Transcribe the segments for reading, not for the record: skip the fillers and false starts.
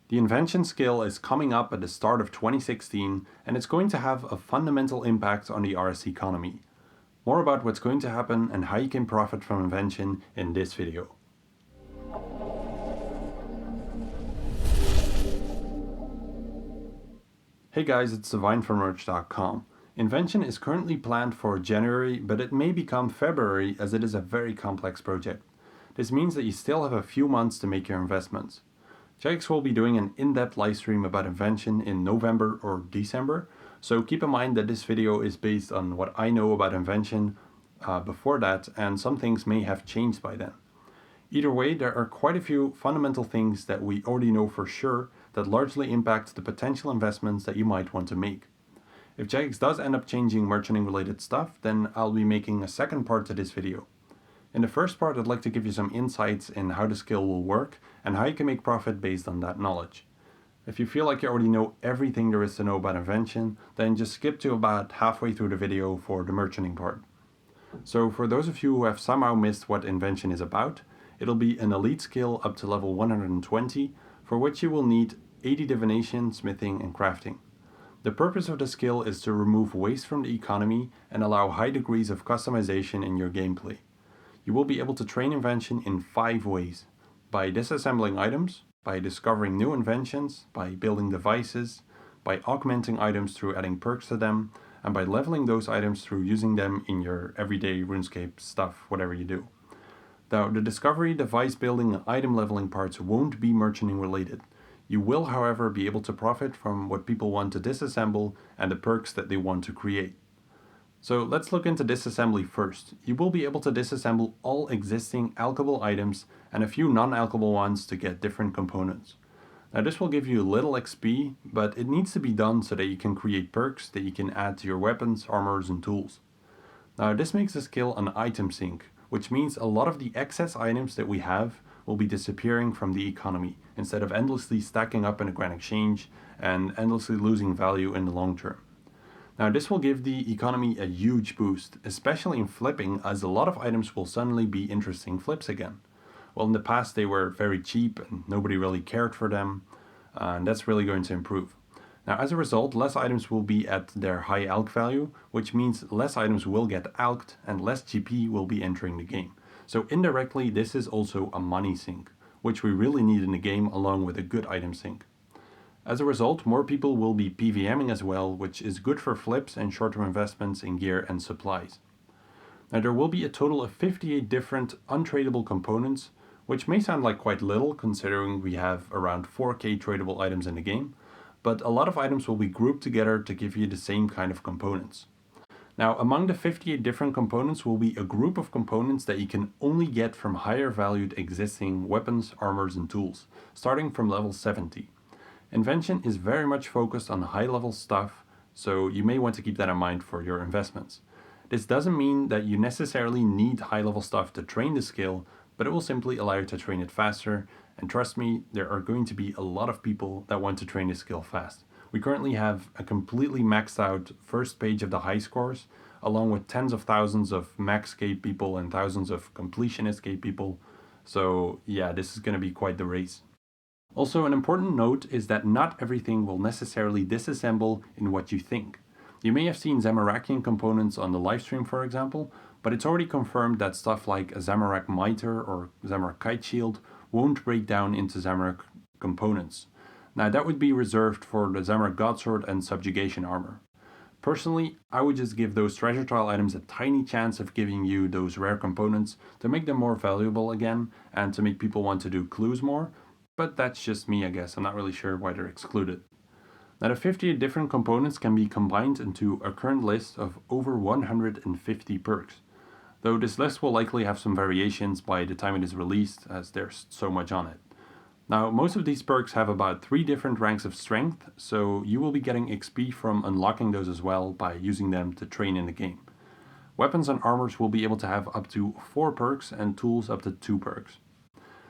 The invention skill is coming up at the start of 2016 and it's going to have a fundamental impact on the RS economy. More about what's going to happen and how you can profit from invention in this video. Hey guys, it's Divine from Merch.com. Invention is currently planned for January, but it may become February as it is a very complex project. This means that you still have a few months to make your investments. Jagex will be doing an in-depth livestream about invention in November or December, so keep in mind that this video is based on what I know about invention before that, and some things may have changed by then. Either way, there are quite a few fundamental things that we already know for sure that largely impact the potential investments that you might want to make. If Jagex does end up changing merchanting related stuff, then I'll be making a second part to this video. In the first part, I'd like to give you some insights in how the skill will work and how you can make profit based on that knowledge. If you feel like you already know everything there is to know about invention, then just skip to about halfway through the video for the merchanting part. So for those of you who have somehow missed what invention is about, it'll be an elite skill up to level 120, for which you will need 80 divination, smithing, and crafting. The purpose of the skill is to remove waste from the economy and allow high degrees of customization in your gameplay. You will be able to train invention in 5 ways: by disassembling items, by discovering new inventions, by building devices, by augmenting items through adding perks to them, and by leveling those items through using them in your everyday RuneScape stuff, whatever you do. Now, the discovery, device building, and item leveling parts won't be merchanting related. You will, however, be able to profit from what people want to disassemble and the perks that they want to create. So let's look into disassembly first. You will be able to disassemble all existing alchable items and a few non-alchable ones to get different components. Now this will give you little XP, but it needs to be done so that you can create perks that you can add to your weapons, armors, and tools. Now this makes the skill an item sink, which means a lot of the excess items that we have will be disappearing from the economy instead of endlessly stacking up in a grand exchange and endlessly losing value in the long term. Now this will give the economy a huge boost, especially in flipping, as a lot of items will suddenly be interesting flips again. Well, in the past they were very cheap and nobody really cared for them, and that's really going to improve. Now as a result, less items will be at their high alch value, which means less items will get alched and less GP will be entering the game. So indirectly this is also a money sink, which we really need in the game along with a good item sink. As a result, more people will be PVMing as well, which is good for flips and short-term investments in gear and supplies. Now there will be a total of 58 different untradeable components, which may sound like quite little considering we have around 4k tradable items in the game, but a lot of items will be grouped together to give you the same kind of components. Now among the 58 different components will be a group of components that you can only get from higher valued existing weapons, armors, and tools, starting from level 70. Invention is very much focused on high level stuff, so you may want to keep that in mind for your investments. This doesn't mean that you necessarily need high level stuff to train the skill, but it will simply allow you to train it faster, and trust me, there are going to be a lot of people that want to train this skill fast. We currently have a completely maxed out first page of the high scores, along with tens of thousands of max K people and thousands of completionist K people, so yeah, this is going to be quite the race. Also, an important note is that not everything will necessarily disassemble in what you think. You may have seen Zamorakian components on the livestream, for example, but it's already confirmed that stuff like a Zamorak Mitre or Zamorak Kite Shield won't break down into Zamorak components. Now that would be reserved for the Zamorak Godsword and Subjugation Armor. Personally, I would just give those treasure tile items a tiny chance of giving you those rare components to make them more valuable again and to make people want to do clues more. But that's just me, I guess. I'm not really sure why they're excluded. Now the 58 different components can be combined into a current list of over 150 perks, though this list will likely have some variations by the time it is released as there's so much on it. Now most of these perks have about 3 different ranks of strength, so you will be getting XP from unlocking those as well by using them to train in the game. Weapons and armors will be able to have up to 4 perks and tools up to 2 perks.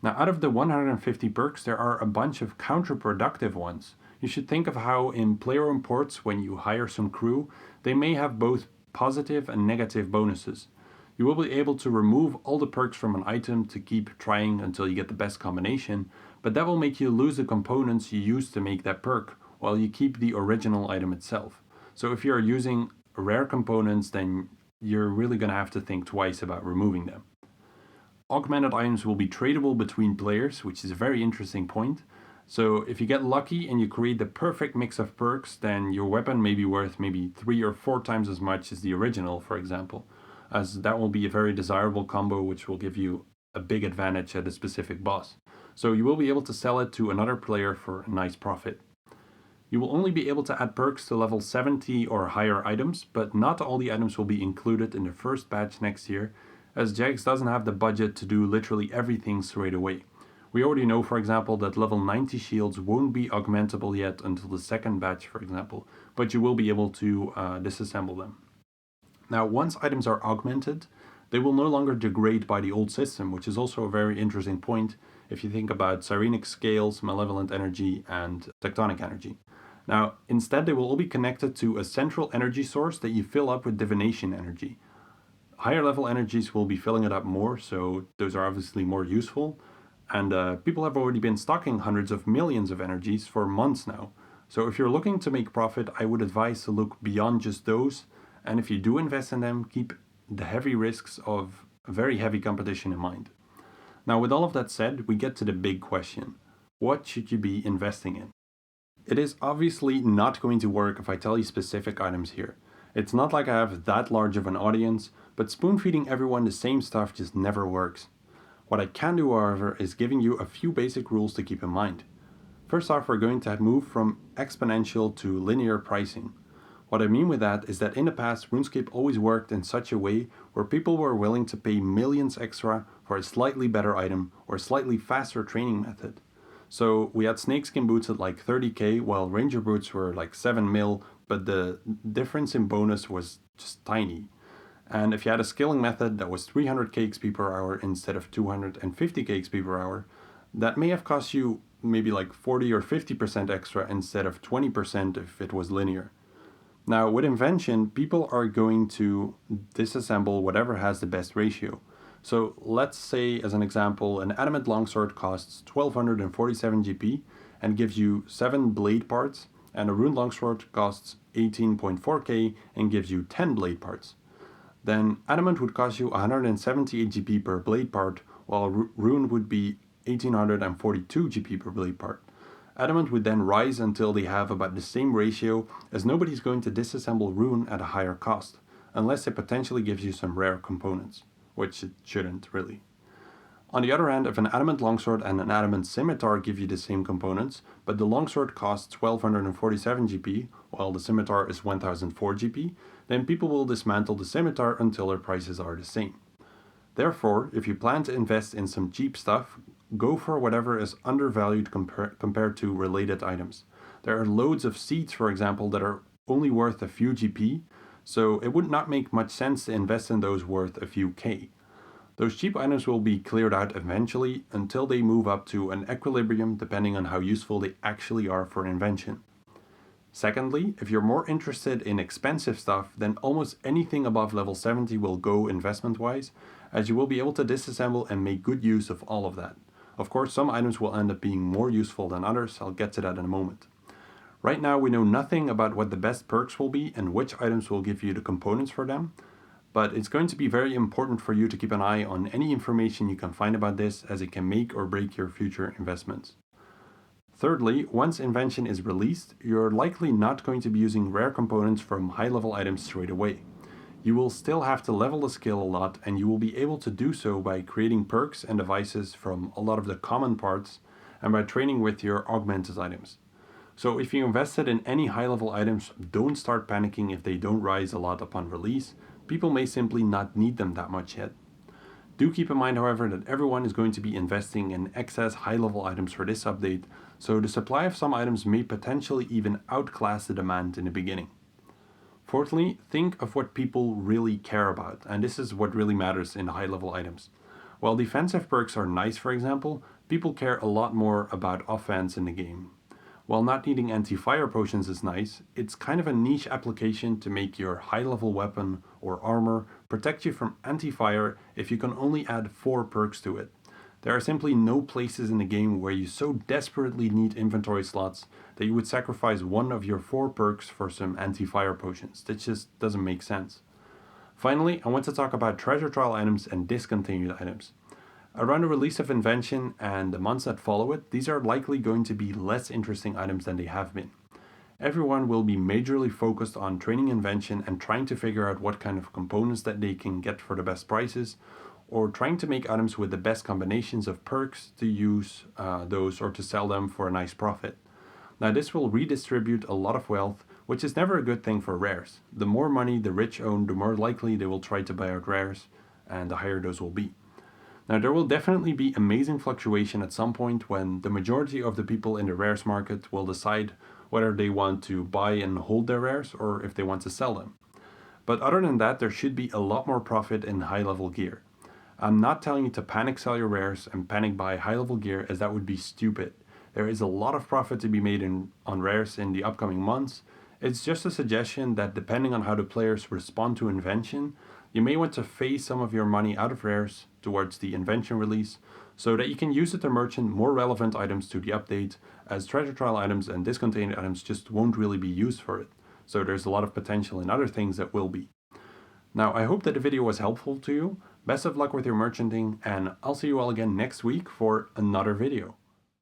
Now out of the 150 perks, there are a bunch of counterproductive ones. You should think of how in player imports, when you hire some crew, they may have both positive and negative bonuses. You will be able to remove all the perks from an item to keep trying until you get the best combination, but that will make you lose the components you used to make that perk, while you keep the original item itself. So if you're using rare components, then you're really going to have to think twice about removing them. Augmented items will be tradable between players, which is a very interesting point. So if you get lucky and you create the perfect mix of perks, then your weapon may be worth maybe 3 or 4 times as much as the original, for example, as that will be a very desirable combo which will give you a big advantage at a specific boss. So you will be able to sell it to another player for a nice profit. You will only be able to add perks to level 70 or higher items, but not all the items will be included in the first batch next year, as Jagex doesn't have the budget to do literally everything straight away. We already know, for example, that level 90 shields won't be augmentable yet until the second batch, for example, but you will be able to disassemble them. Now, once items are augmented, they will no longer degrade by the old system, which is also a very interesting point if you think about Cyrenic Scales, Malevolent Energy, and Tectonic Energy. Now, instead, they will all be connected to a central energy source that you fill up with Divination Energy. Higher level energies will be filling it up more, so those are obviously more useful. And people have already been stocking hundreds of millions of energies for months now. So if you're looking to make profit, I would advise to look beyond just those. And if you do invest in them, keep the heavy risks of very heavy competition in mind. Now, with all of that said, we get to the big question. What should you be investing in? It is obviously not going to work if I tell you specific items here. It's not like I have that large of an audience, but spoon-feeding everyone the same stuff just never works. What I can do, however, is giving you a few basic rules to keep in mind. First off, we're going to move from exponential to linear pricing. What I mean with that is that in the past, RuneScape always worked in such a way where people were willing to pay millions extra for a slightly better item or a slightly faster training method. So we had snakeskin boots at like 30k, while ranger boots were like 7 mil, but the difference in bonus was just tiny. And if you had a scaling method that was 300 XP per hour instead of 250 XP per hour, that may have cost you maybe like 40 or 50% extra instead of 20% if it was linear. Now, with Invention, people are going to disassemble whatever has the best ratio. So let's say, as an example, an adamant longsword costs 1247 GP and gives you 7 blade parts, and a rune longsword costs 18.4k and gives you 10 blade parts. Then adamant would cost you 178 GP per blade part, while rune would be 1842 GP per blade part. Adamant would then rise until they have about the same ratio, as nobody's going to disassemble rune at a higher cost, unless it potentially gives you some rare components, which it shouldn't really. On the other hand, if an adamant longsword and an adamant scimitar give you the same components, but the longsword costs 1247 GP, while the scimitar is 1004 GP, then people will dismantle the scimitar until their prices are the same. Therefore, if you plan to invest in some cheap stuff, go for whatever is undervalued compared to related items. There are loads of seeds, for example, that are only worth a few GP, so it would not make much sense to invest in those worth a few K. Those cheap items will be cleared out eventually until they move up to an equilibrium depending on how useful they actually are for an invention. Secondly, if you're more interested in expensive stuff, then almost anything above level 70 will go investment-wise, as you will be able to disassemble and make good use of all of that. Of course, some items will end up being more useful than others. I'll get to that in a moment. Right now, we know nothing about what the best perks will be and which items will give you the components for them, but it's going to be very important for you to keep an eye on any information you can find about this, as it can make or break your future investments. Thirdly, once Invention is released, you're likely not going to be using rare components from high-level items straight away. You will still have to level the skill a lot, and you will be able to do so by creating perks and devices from a lot of the common parts and by training with your augmented items. So if you invested in any high-level items, don't start panicking if they don't rise a lot upon release. People may simply not need them that much yet. Do keep in mind, however, that everyone is going to be investing in excess high-level items for this update, so the supply of some items may potentially even outclass the demand in the beginning. Fourthly, think of what people really care about, and this is what really matters in high-level items. While defensive perks are nice, for example, people care a lot more about offense in the game. While not needing anti-fire potions is nice, it's kind of a niche application to make your high-level weapon or armor protect you from anti-fire if you can only add 4 perks to it. There are simply no places in the game where you so desperately need inventory slots that you would sacrifice one of your 4 perks for some anti-fire potions. That just doesn't make sense. Finally, I want to talk about treasure trial items and discontinued items. Around the release of Invention and the months that follow it, these are likely going to be less interesting items than they have been. Everyone will be majorly focused on training Invention and trying to figure out what kind of components that they can get for the best prices, or trying to make items with the best combinations of perks to use those or to sell them for a nice profit. Now this will redistribute a lot of wealth, which is never a good thing for rares. The more money the rich own, the more likely they will try to buy out rares, and the higher those will be. Now there will definitely be amazing fluctuation at some point when the majority of the people in the rares market will decide whether they want to buy and hold their rares or if they want to sell them. But other than that, there should be a lot more profit in high level gear. I'm not telling you to panic sell your rares and panic buy high level gear, as that would be stupid. There is a lot of profit to be made on rares in the upcoming months. It's just a suggestion that depending on how the players respond to Invention, you may want to phase some of your money out of rares towards the Invention release so that you can use it to merchant more relevant items to the update, as treasure trial items and discontinued items just won't really be used for it. So there's a lot of potential in other things that will be. Now, I hope that the video was helpful to you. Best of luck with your merchanting, and I'll see you all again next week for another video.